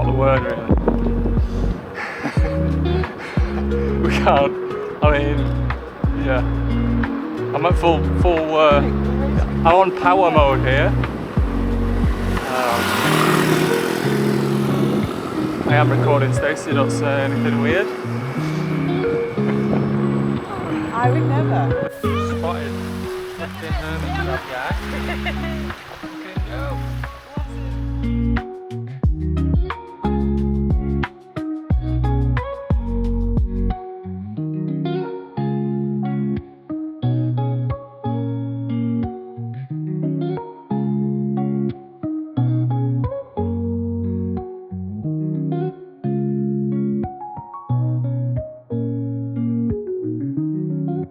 not the word really. We can't, I mean, yeah. I'm at I'm on power mode here. I am recording, Stacey, don't say anything weird. I would never. Spotted. Left-hand grab guy. Fucking go.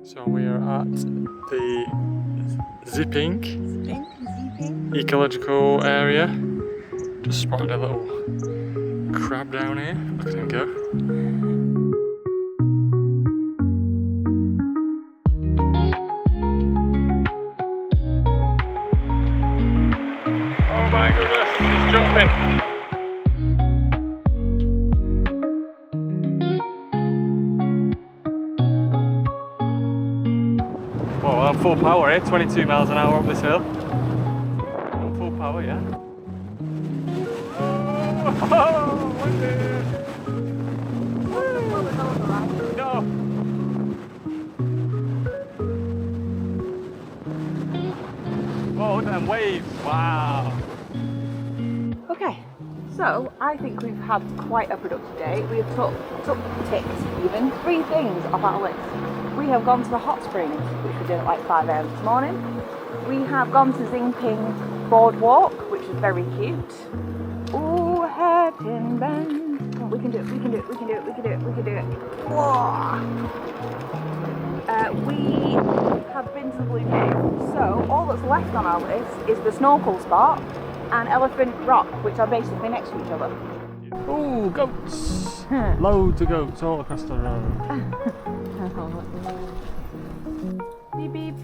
So we are at the zipping ecological area. Just spotted a little crab down here. Look at him go. Oh my goodness, he's jumping. Well, I'm full power here, 22 miles an hour up this hill. I'm full power, yeah. Oh, no! Oh, look at them waves, wow! Okay, so I think we've had quite a productive day. We've ticked even 3 things off our list. We have gone to the hot springs, which we did at like 5 AM this morning. We have gone to Xingping boardwalk, which is very cute. Ooh, hairpin bend. Oh, we can do it, we can do it, we can do it, we can do it, we can do it. Whoa. We have been to the Blue Cave, so all that's left on our list is the snorkel spot and Elephant Rock, which are basically next to each other. Ooh, goats! Loads of goats all across the road. Beep beep.